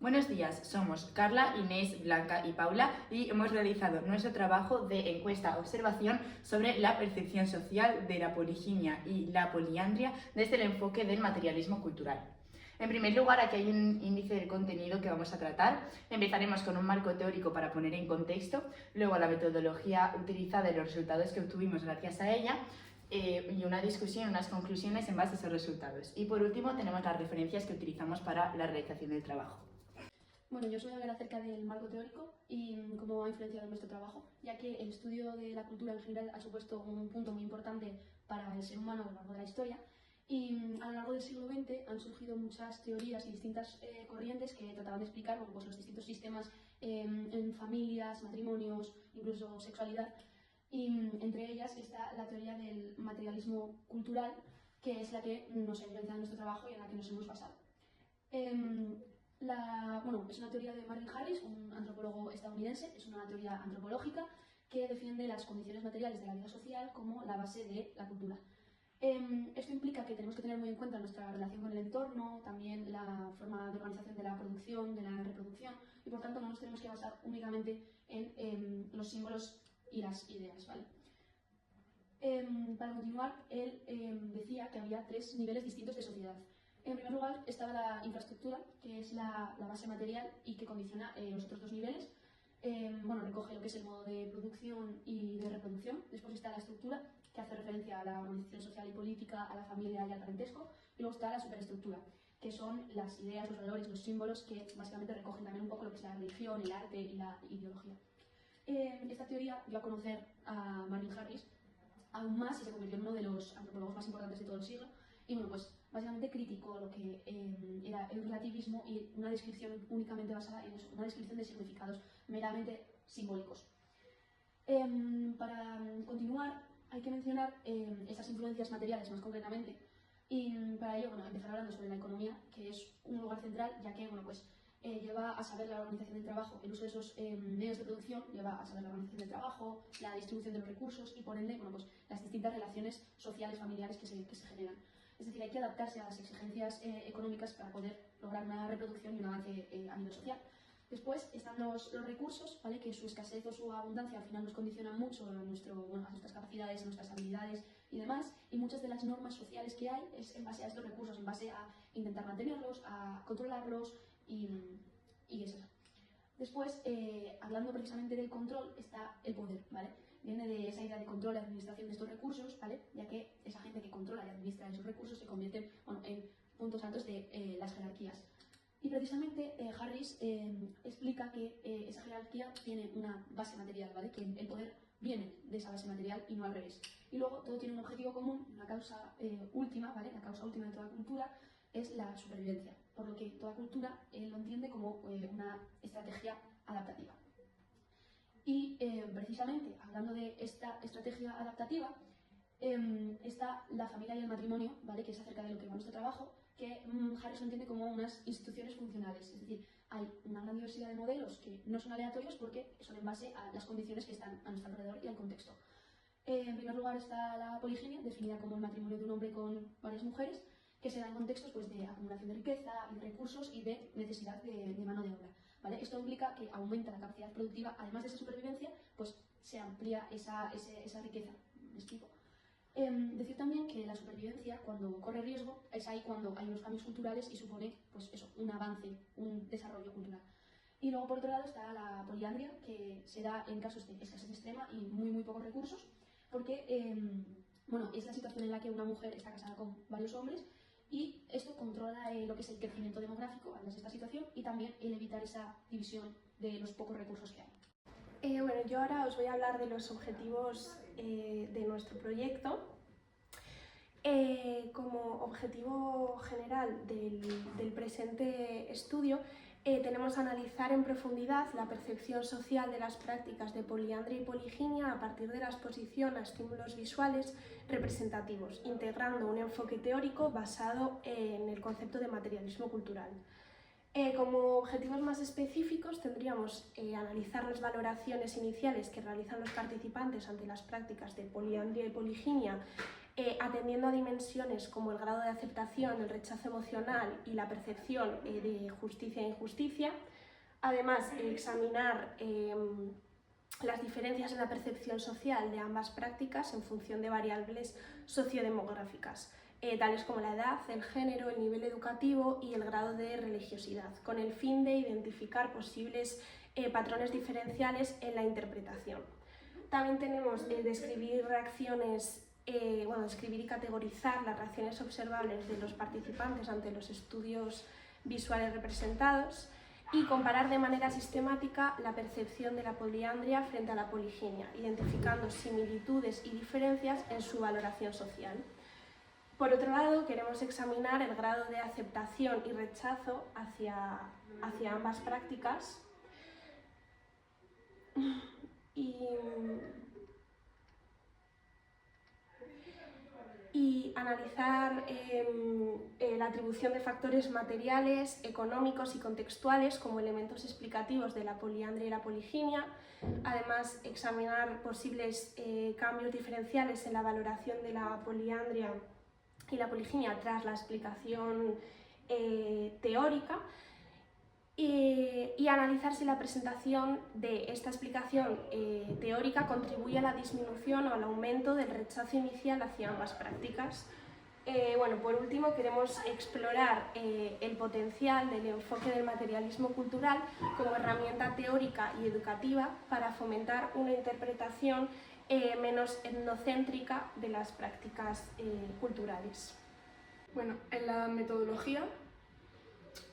Buenos días, somos Carla, Inés, Blanca y Paula y hemos realizado nuestro trabajo de encuesta-observación sobre la percepción social de la poliginia y la poliandria desde el enfoque del materialismo cultural. En primer lugar, aquí hay un índice del contenido que vamos a tratar. Empezaremos con un marco teórico para poner en contexto, luego la metodología utilizada y los resultados que obtuvimos gracias a ella, y una discusión, unas conclusiones en base a esos resultados. Y por último tenemos las referencias que utilizamos para la realización del trabajo. Bueno, yo os voy a hablar acerca del marco teórico y cómo ha influenciado en nuestro trabajo, ya que el estudio de la cultura en general ha supuesto un punto muy importante para el ser humano a lo largo de la historia. Y a lo largo del siglo XX han surgido muchas teorías y distintas corrientes que trataban de explicar pues los distintos sistemas en familias, matrimonios, incluso sexualidad. Y entre ellas está la teoría del materialismo cultural, que es la que nos ha influenciado en nuestro trabajo y en la que nos hemos basado. Es una teoría de Marvin Harris, un antropólogo estadounidense, es una teoría antropológica que defiende las condiciones materiales de la vida social como la base de la cultura. Esto implica que tenemos que tener muy en cuenta nuestra relación con el entorno, también la forma de organización de la producción, de la reproducción, y por tanto no nos tenemos que basar únicamente en los símbolos y las ideas, ¿vale? Para continuar, él decía que había tres niveles distintos de sociedad. En primer lugar estaba la infraestructura, que es la base material y que condiciona los otros dos niveles. Recoge lo que es el modo de producción y de reproducción. Después está la estructura, que hace referencia a la organización social y política, a la familia y al parentesco. Y luego está la superestructura, que son las ideas, los valores, los símbolos, que básicamente recogen también un poco lo que es la religión, el arte y la ideología. Esta teoría dio a conocer a Marvin Harris aún más y se convirtió en uno de los antropólogos más importantes de todo el siglo. Y básicamente criticó lo que era el relativismo y una descripción únicamente basada en eso, una descripción de significados meramente simbólicos. Para continuar, hay que mencionar estas influencias materiales más concretamente. Y para ello, empezar hablando sobre la economía, que es un lugar central, ya que lleva a saber la organización del trabajo, el uso de esos medios de producción lleva a saber la organización del trabajo, la distribución de los recursos y por ende las distintas relaciones sociales, familiares que se generan. Es decir, hay que adaptarse a las exigencias económicas para poder lograr una reproducción y un avance a nivel social. Después están los recursos, ¿vale? Que su escasez o su abundancia al final nos condicionan mucho a nuestras capacidades, a nuestras habilidades y demás, y muchas de las normas sociales que hay es en base a estos recursos, en base a intentar mantenerlos, a controlarlos y eso. Después, hablando precisamente del control, está el poder, ¿vale? Viene de esa idea de control y administración de estos recursos, ¿vale? Ya que esa gente que controla y administra esos recursos se convierte en puntos altos de las jerarquías. Y precisamente Harris explica que esa jerarquía tiene una base material, ¿vale? Que el poder viene de esa base material y no al revés. Y luego todo tiene un objetivo común, una causa última, ¿vale? La causa última de toda cultura es la supervivencia, por lo que toda cultura lo entiende como una estrategia adaptativa. Y precisamente, hablando de esta estrategia adaptativa, está la familia y el matrimonio, ¿vale? Que es acerca de lo que va nuestro trabajo, que Harris lo entiende como unas instituciones funcionales, es decir, hay una gran diversidad de modelos que no son aleatorios porque son en base a las condiciones que están a nuestro alrededor y al contexto. En primer lugar está la poliginia, definida como el matrimonio de un hombre con varias mujeres, que se da en contextos de acumulación de riqueza, de recursos y de necesidad de mano de obra, ¿vale? Esto implica que aumenta la capacidad productiva, además de esa supervivencia, se amplía esa riqueza. ¿Me explico? Decir también que la supervivencia, cuando corre riesgo, es ahí cuando hay unos cambios culturales y supone un avance, un desarrollo cultural. Y luego, por otro lado, está la poliandria, que se da en casos de escasez extrema y muy pocos recursos, porque es la situación en la que una mujer está casada con varios hombres y esto controla lo que es el crecimiento demográfico, además de esta situación, y también el evitar esa división de los pocos recursos que hay. Yo ahora os voy a hablar de los objetivos de nuestro proyecto. Como objetivo general del presente estudio, tenemos a analizar en profundidad la percepción social de las prácticas de poliandria y poliginia a partir de la exposición a estímulos visuales representativos, integrando un enfoque teórico basado en el concepto de materialismo cultural. Como objetivos más específicos tendríamos analizar las valoraciones iniciales que realizan los participantes ante las prácticas de poliandria y poliginia atendiendo a dimensiones como el grado de aceptación, el rechazo emocional y la percepción de justicia e injusticia. Además, examinar las diferencias en la percepción social de ambas prácticas en función de variables sociodemográficas, tales como la edad, el género, el nivel educativo y el grado de religiosidad, con el fin de identificar posibles patrones diferenciales en la interpretación. También tenemos describir describir y categorizar las reacciones observables de los participantes ante los estudios visuales representados y comparar de manera sistemática la percepción de la poliandria frente a la poliginia, identificando similitudes y diferencias en su valoración social. Por otro lado, queremos examinar el grado de aceptación y rechazo hacia ambas prácticas y analizar la atribución de factores materiales, económicos y contextuales como elementos explicativos de la poliandria y la poliginia. Además, examinar posibles cambios diferenciales en la valoración de la poliandria y la poliginia tras la explicación teórica. Y analizar si la presentación de esta explicación teórica contribuye a la disminución o al aumento del rechazo inicial hacia ambas prácticas. Por último, queremos explorar el potencial del enfoque del materialismo cultural como herramienta teórica y educativa para fomentar una interpretación menos etnocéntrica de las prácticas culturales. Bueno, en la metodología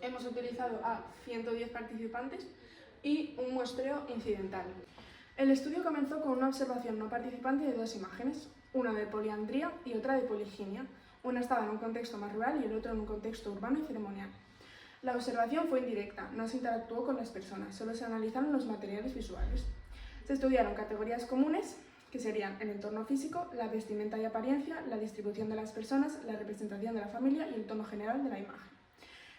hemos utilizado a 110 participantes y un muestreo incidental. El estudio comenzó con una observación no participante de dos imágenes, una de poliandría y otra de poliginia. Una estaba en un contexto más rural y el otro en un contexto urbano y ceremonial. La observación fue indirecta, no se interactuó con las personas, solo se analizaron los materiales visuales. Se estudiaron categorías comunes, que serían el entorno físico, la vestimenta y apariencia, la distribución de las personas, la representación de la familia y el tono general de la imagen.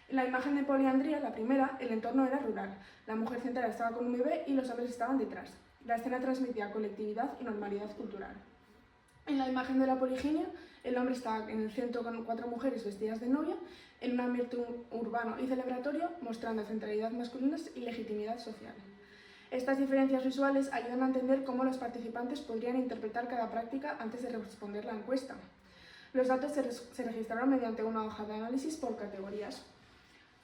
En la imagen de poliandría, la primera, el entorno era rural. La mujer central estaba con un bebé y los hombres estaban detrás. La escena transmitía colectividad y normalidad cultural. En la imagen de la poliginia, el hombre estaba en el centro con 4 mujeres vestidas de novia, en un ambiente urbano y celebratorio, mostrando centralidad masculina y legitimidad social. Estas diferencias visuales ayudan a entender cómo los participantes podrían interpretar cada práctica antes de responder la encuesta. Los datos se registraron mediante una hoja de análisis por categorías,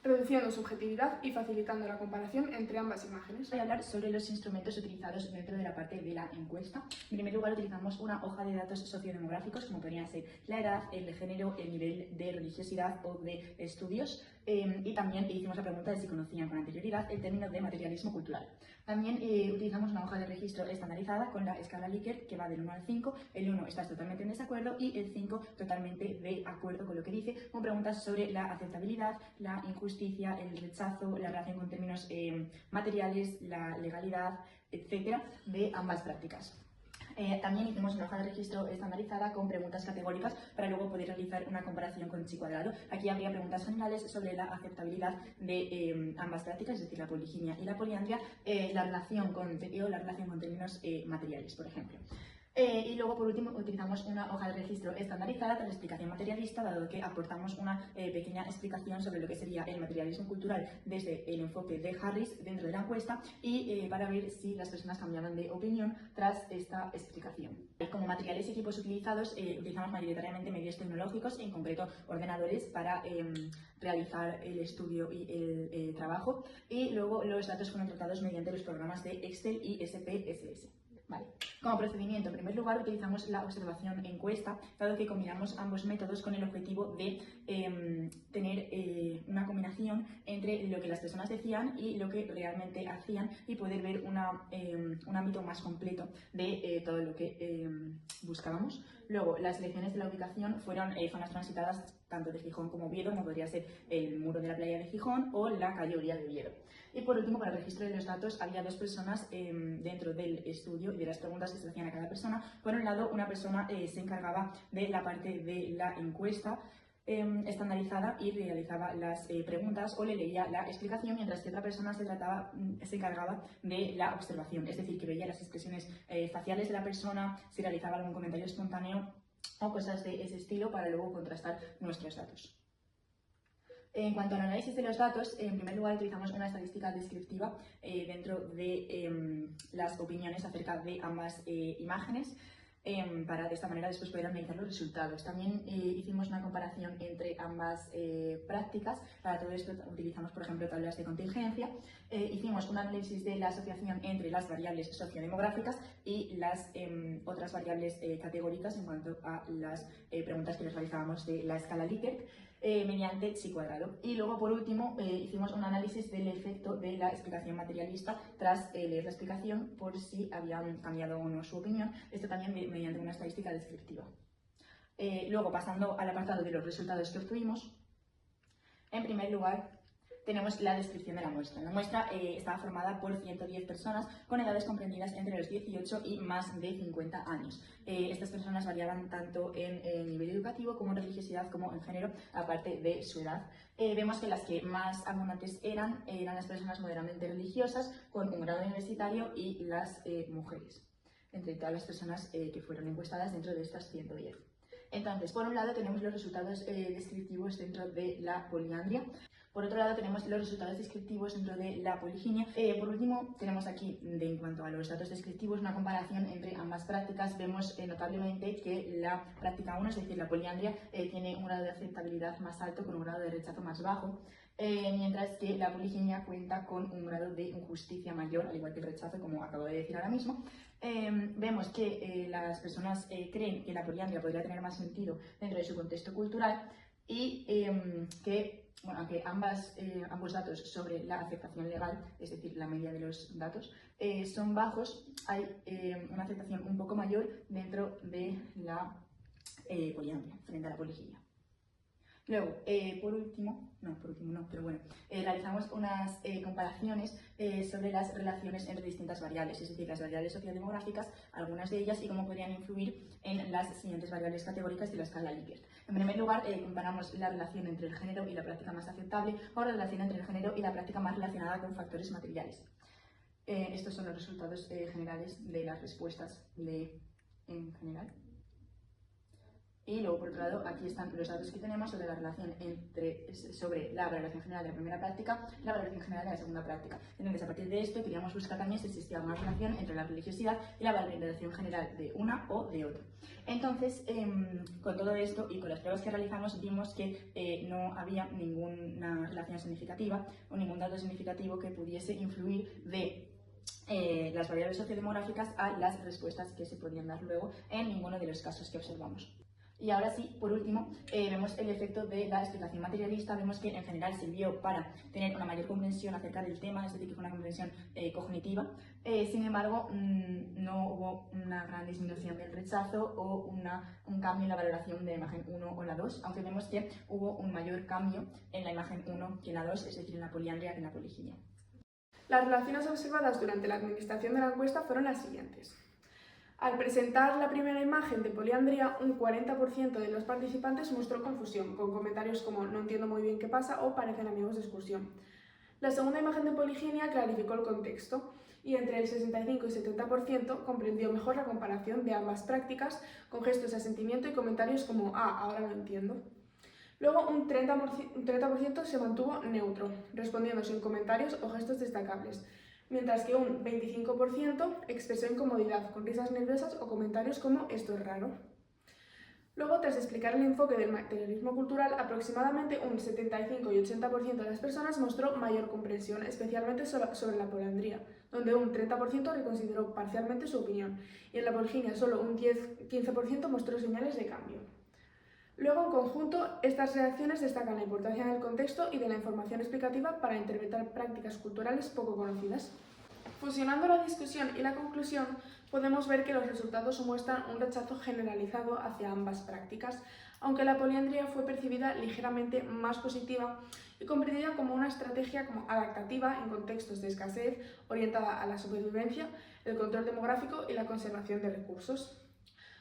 reduciendo subjetividad y facilitando la comparación entre ambas imágenes. Voy a hablar sobre los instrumentos utilizados dentro de la parte de la encuesta. En primer lugar, utilizamos una hoja de datos sociodemográficos, como podrían ser la edad, el género, el nivel de religiosidad o de estudios, y también hicimos la pregunta de si conocían con anterioridad el término de materialismo cultural. También utilizamos una hoja de registro estandarizada con la escala Likert, que va del 1 al 5. El 1 estás totalmente en desacuerdo y el 5 totalmente de acuerdo con lo que dice, con preguntas sobre la aceptabilidad, la injusticia, el rechazo, la relación con términos materiales, la legalidad, etcétera, de ambas prácticas. También hicimos una hoja de registro estandarizada con preguntas categóricas para luego poder realizar una comparación con chi cuadrado. Aquí habría preguntas generales sobre la aceptabilidad de ambas prácticas, es decir, la poliginia y la poliandria, la relación con términos materiales, por ejemplo. Y luego, por último, utilizamos una hoja de registro estandarizada para la explicación materialista, dado que aportamos una pequeña explicación sobre lo que sería el materialismo cultural desde el enfoque de Harris dentro de la encuesta y para ver si las personas cambiaban de opinión tras esta explicación. Como materiales y equipos utilizados, utilizamos mayoritariamente medios tecnológicos, en concreto ordenadores, para realizar el estudio y el trabajo, y luego los datos fueron tratados mediante los programas de Excel y SPSS. Vale. Como procedimiento, en primer lugar, utilizamos la observación encuesta, dado que combinamos ambos métodos con el objetivo de tener una combinación entre lo que las personas decían y lo que realmente hacían y poder ver un ámbito más completo de todo lo que buscábamos. Luego, las selecciones de la ubicación fueron zonas transitadas tanto de Gijón como Oviedo, como podría ser el muro de la playa de Gijón o la calle Oría de Oviedo. Y por último, para el registro de los datos, había 2 personas dentro del estudio y de las preguntas que se hacían a cada persona. Por un lado, una persona se encargaba de la parte de la encuesta estandarizada y realizaba las preguntas o le leía la explicación, mientras que otra persona se encargaba de la observación, es decir, que veía las expresiones faciales de la persona, si realizaba algún comentario espontáneo o cosas de ese estilo para luego contrastar nuestros datos. En cuanto al análisis de los datos, en primer lugar utilizamos una estadística descriptiva dentro de las opiniones acerca de ambas imágenes para de esta manera después poder analizar los resultados. También hicimos una comparación entre ambas prácticas. Para todo esto utilizamos, por ejemplo, tablas de contingencia. Hicimos un análisis de la asociación entre las variables sociodemográficas y las otras variables categóricas en cuanto a las preguntas que les realizábamos de la escala Likert. Mediante chi cuadrado. Y luego, por último, hicimos un análisis del efecto de la explicación materialista tras leer la explicación por si habían cambiado o no su opinión, esto también mediante una estadística descriptiva. Luego, pasando al apartado de los resultados que obtuvimos, en primer lugar, tenemos la descripción de la muestra. La muestra estaba formada por 110 personas con edades comprendidas entre los 18 y más de 50 años. Estas personas variaban tanto en nivel educativo como en religiosidad como en género, aparte de su edad. Vemos que las que más abundantes eran las personas moderadamente religiosas con un grado universitario y las mujeres, entre todas las personas que fueron encuestadas dentro de estas 110. Entonces, por un lado tenemos los resultados descriptivos dentro de la poliandria. Por otro lado, tenemos los resultados descriptivos dentro de la poliginia. Por último, tenemos aquí, en cuanto a los datos descriptivos, una comparación entre ambas prácticas. Vemos notablemente que la práctica 1, es decir, la poliandria, tiene un grado de aceptabilidad más alto con un grado de rechazo más bajo, mientras que la poliginia cuenta con un grado de injusticia mayor, al igual que el rechazo, como acabo de decir ahora mismo. Vemos que las personas creen que la poliandria podría tener más sentido dentro de su contexto cultural y aunque ambos datos sobre la aceptación legal, es decir, la media de los datos, son bajos, hay una aceptación un poco mayor dentro de la poliandria frente a la poliginia. Luego, realizamos unas comparaciones sobre las relaciones entre distintas variables, es decir, las variables sociodemográficas, algunas de ellas, y cómo podrían influir en las siguientes variables categóricas de la escala Likert. En primer lugar, comparamos la relación entre el género y la práctica más aceptable o la relación entre el género y la práctica más relacionada con factores materiales. Estos son los resultados generales de las respuestas en general. Y luego, por otro lado, aquí están los datos que tenemos sobre la relación sobre la valoración general de la primera práctica y la valoración general de la segunda práctica. Entonces, a partir de esto, queríamos buscar también si existía alguna relación entre la religiosidad y la valoración general de una o de otra. Entonces, con todo esto y con las pruebas que realizamos, vimos que no había ninguna relación significativa o ningún dato significativo que pudiese influir de las variables sociodemográficas a las respuestas que se podían dar luego en ninguno de los casos que observamos. Y ahora sí, por último, vemos el efecto de la explicación materialista. Vemos que en general sirvió para tener una mayor comprensión acerca del tema, es decir, que fue una comprensión cognitiva. Sin embargo, no hubo una gran disminución del rechazo o un cambio en la valoración de la imagen 1 o la 2, aunque vemos que hubo un mayor cambio en la imagen 1 que en la 2, es decir, en la poliandria que en la poliginia. Las relaciones observadas durante la administración de la encuesta fueron las siguientes. Al presentar la primera imagen de poliandria, un 40% de los participantes mostró confusión, con comentarios como "no entiendo muy bien qué pasa" o "parecen amigos de excursión". La segunda imagen de poliginia clarificó el contexto y entre el 65 y 70% comprendió mejor la comparación de ambas prácticas, con gestos de asentimiento y comentarios como "ah, ahora lo entiendo". Luego un 30% se mantuvo neutro, respondiendo sin comentarios o gestos destacables, mientras que un 25% expresó incomodidad, con risas nerviosas o comentarios como "esto es raro". Luego, tras explicar el enfoque del materialismo cultural, aproximadamente un 75 y 80% de las personas mostró mayor comprensión, especialmente sobre la poliandria, donde un 30% reconsideró parcialmente su opinión, y en la poliginia solo un 15% mostró señales de cambio. Luego, en conjunto, estas reacciones destacan la importancia del contexto y de la información explicativa para interpretar prácticas culturales poco conocidas. Fusionando la discusión y la conclusión, podemos ver que los resultados muestran un rechazo generalizado hacia ambas prácticas, aunque la poliandria fue percibida ligeramente más positiva y comprendida como una estrategia adaptativa en contextos de escasez, orientada a la supervivencia, el control demográfico y la conservación de recursos.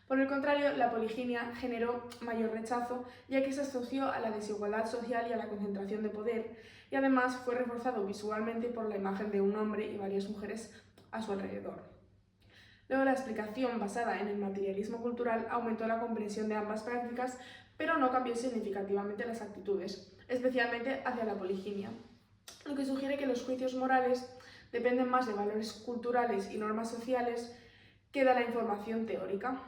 Por el contrario, la poliginia generó mayor rechazo, ya que se asoció a la desigualdad social y a la concentración de poder, y además fue reforzado visualmente por la imagen de un hombre y varias mujeres a su alrededor. Luego, la explicación basada en el materialismo cultural aumentó la comprensión de ambas prácticas, pero no cambió significativamente las actitudes, especialmente hacia la poliginia, lo que sugiere que los juicios morales dependen más de valores culturales y normas sociales que de la información teórica.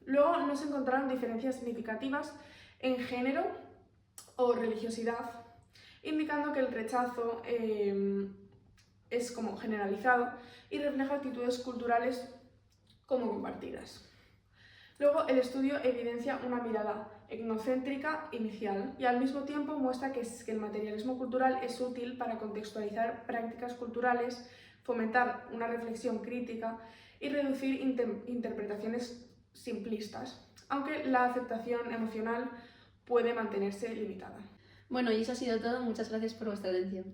Luego, no se encontraron diferencias significativas en género o religiosidad, indicando que el rechazo es como generalizado y refleja actitudes culturales como compartidas. Luego, el estudio evidencia una mirada etnocéntrica inicial y al mismo tiempo muestra que el materialismo cultural es útil para contextualizar prácticas culturales, fomentar una reflexión crítica y reducir interpretaciones simplistas, aunque la aceptación emocional puede mantenerse limitada. Bueno, y eso ha sido todo. Muchas gracias por vuestra atención.